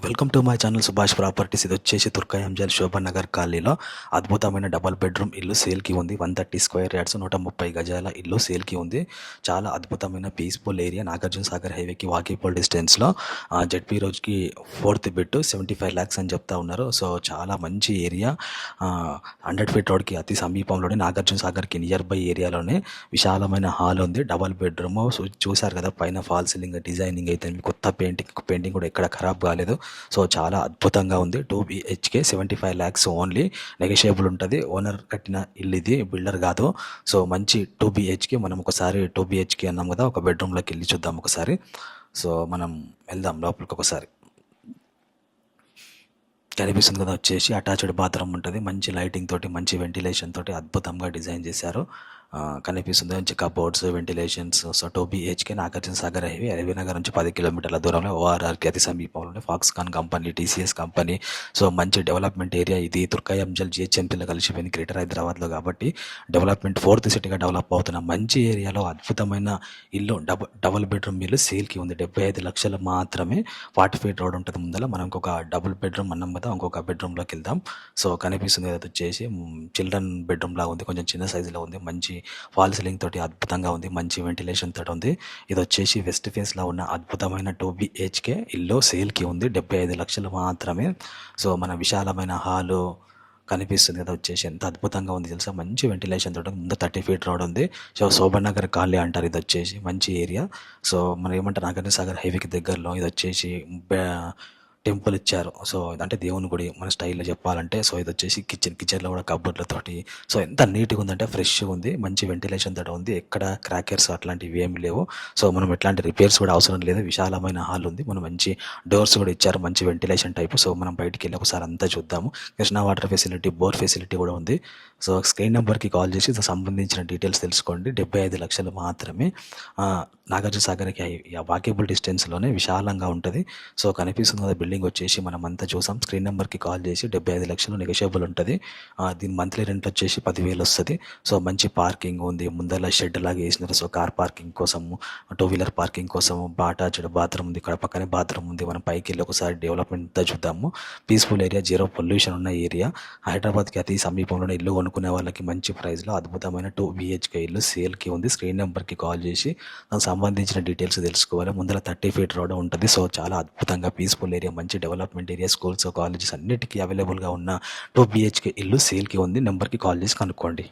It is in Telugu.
Welcome to my channel Subhash properties. ఇది వచ్చేసి తుర్కాయి అంజల్ శోభన్ నగర్ కాలనీలో అద్భుతమైన డబల్ బెడ్రూమ్ ఇల్లు సేల్కి ఉంది. 130 స్క్వేర్ యార్డ్స్ 130 గజాల ఇల్లు సేల్కి ఉంది. చాలా అద్భుతమైన పీస్ఫుల్ ఏరియా, నాగార్జున సాగర్ హైవేకి వాకేబుల్ డిస్టెన్స్లో. జెడ్పీ రోజుకి 4th బిట్ 75 lakhs అని చెప్తా ఉన్నారు. సో చాలా మంచి ఏరియా. 100 feet రోడ్కి అతి సమీపంలోనే, నాగార్జున సాగర్కి నియర్ బై ఏరియాలోనే విశాలమైన హాల్ ఉంది. Double bedroom. సో చూసారు కదా, పైన ఫాల్ సీలింగ్ డిజైనింగ్ అయితే కొత్త పెయింటింగ్ కూడా ఎక్కడ ఖరాబ్ కాలేదు. సో చాలా అద్భుతంగా ఉంది. 2 BHK 75 lakhs ఓన్లీ, నెగోషియబుల్ ఉంటుంది. ఓనర్ కట్టిన ఇల్లు ఇది, బిల్డర్ కాదు. సో మంచి 2 BHK. మనం ఒకసారి 2 BHK అన్నాం కదా, ఒక బెడ్రూమ్లోకి వెళ్ళి చూద్దాం ఒకసారి. సో మనం వెళ్దాం లోపలికి. ఒకసారి కనిపిస్తుంది కదా, వచ్చేసి అటాచ్డ్ బాత్రూమ్ ఉంటుంది. మంచి లైటింగ్ తోటి, మంచి వెంటిలేషన్ తోటి అద్భుతంగా డిజైన్ చేశారు. కనిపిస్తుంది మంచి cupboards, ventilations. So 2 BHK, Nagarjuna Sagar highway, LB Nagar నుంచి 10 కిలోమీటర్ల దూరంలో, ORRకి అతి సమీపంలోనే Foxconn company, TCS company. So మంచి డెవలప్మెంట్ ఏరియా ఇది. తుర్కాయి అంజల్ GHMCలో కలిసిపోయింది గ్రేటర్ హైదరాబాద్లో, కాబట్టి డెవలప్మెంట్ 4th సిటీగా డెవలప్ అవుతున్న మంచి ఏరియాలో అద్భుతమైన ఇల్లు, డబుల్ బెడ్రూమ్ ఇల్లు సేల్కి ఉంది. 75 లక్షలు మాత్రమే. 40 feet రోడ్ ఉంటుంది ముందర. మనం ఇంకొక డబుల్ బెడ్రూమ్ అన్నాం కదా, ఇంకొక బెడ్రూమ్లోకి వెళ్దాం. సో కనిపిస్తుంది కదా, వచ్చేసి చిల్డ్రన్ బెడ్రూమ్ లాగా ఉంది, కొంచెం చిన్న సైజులో ఉంది. మంచి ఫాల్ సీలింగ్ తోటి అద్భుతంగా ఉంది, మంచి వెంటిలేషన్ తోటి ఉంది. ఇది వచ్చేసి వెస్ట్ ఫేస్లో ఉన్న అద్భుతమైన 2 BHK ఇల్లు సేల్కి ఉంది. 75 లక్షలు మాత్రమే. సో మన విశాలమైన హాలు కనిపిస్తుంది కదా, వచ్చేసి ఎంత అద్భుతంగా ఉంది తెలుసా. మంచి వెంటిలేషన్ తోటి ముందు 30 feet రోడ్ ఉంది. సో శోభన్ నగర్ కాలనీ అంటారు. ఇది వచ్చేసి మంచి ఏరియా. సో మనం ఏమంటారు, నాగార్జున సాగర్ హైవేకి దగ్గరలో. ఇది వచ్చేసి టెంపుల్ ఇచ్చారు. సో అంటే దేవుని గుడి మన స్టైల్లో చెప్పాలంటే. సో ఇది వచ్చేసి కిచెన్లో కూడా కబోర్డ్లతోటి. సో ఎంత నీట్గా ఉందంటే, ఫ్రెష్గా ఉంది, మంచి వెంటిలేషన్ తోటి ఉంది. ఎక్కడ క్రాకర్స్ అట్లాంటివి ఏమి లేవు. సో మనం ఎట్లాంటి రిపేర్స్ కూడా అవసరం లేదు. విశాలమైన హాల్ ఉంది. మనం మంచి డోర్స్ కూడా ఇచ్చారు, మంచి వెంటిలేషన్ టైపు. సో మనం బయటికి వెళ్ళి ఒకసారి అంతా చూద్దాము. Krishna water facility, bore facility కూడా ఉంది. సో స్క్రీన్ నెంబర్కి కాల్ చేసి సంబంధించిన డీటెయిల్స్ తెలుసుకోండి. 75 లక్షలు మాత్రమే. నాగార్జున సాగర్కి వాకేబుల్ డిస్టెన్స్లోనే విశాలంగా ఉంటుంది. సో కనిపిస్తుంది కదా, బిల్డింగ్ వచ్చేసి మనం అంతా చూసాం. స్క్రీన్ నెంబర్కి కాల్ చేసి 75 లక్షలు నెగోషియబుల్ ఉంటుంది. దీని మంత్లీ రెంట్ వచ్చేసి 10,000 వస్తుంది. సో మంచి పార్కింగ్ ఉంది. ముందర షెడ్ లాగా వేసినారు. సో కార్ పార్కింగ్ కోసము, 2-wheeler పార్కింగ్ కోసము. అటాచ్డ్ బాత్రూమ్ ఉంది. ఇక్కడ పక్కనే బాత్రూమ్ ఉంది. మనం పైకి వెళ్ళి ఒకసారి డెవలప్మెంట్ అంతా చూద్దాము. పీస్ఫుల్ ఏరియా, జీరో పొల్యూషన్ ఉన్న ఏరియా. హైదరాబాద్కి అతి సమీపంలోనే ఇల్లు కొనుక్కునే వాళ్ళకి మంచి ప్రైస్లో అద్భుతమైన 2 BHK ఇల్లు సేల్కి ఉంది. స్క్రీన్ నెంబర్కి కాల్ చేసి దానికి సంబంధించిన డీటెయిల్స్ తెలుసుకోవాలి. ముందర 30 feet రోడ్ ఉంటుంది. సో చాలా అద్భుతంగా పీస్ఫుల్ ఏరియా, మంచి డెవలప్మెంట్ ఏరియా, స్కూల్స్, కాలేజెస్ అన్నిటికీ అవైలబుల్గా ఉన్న 2 BHK ఇల్లు సేల్కి ఉంది. నెంబర్కి కాల్ చేసి కనుక్కోండి.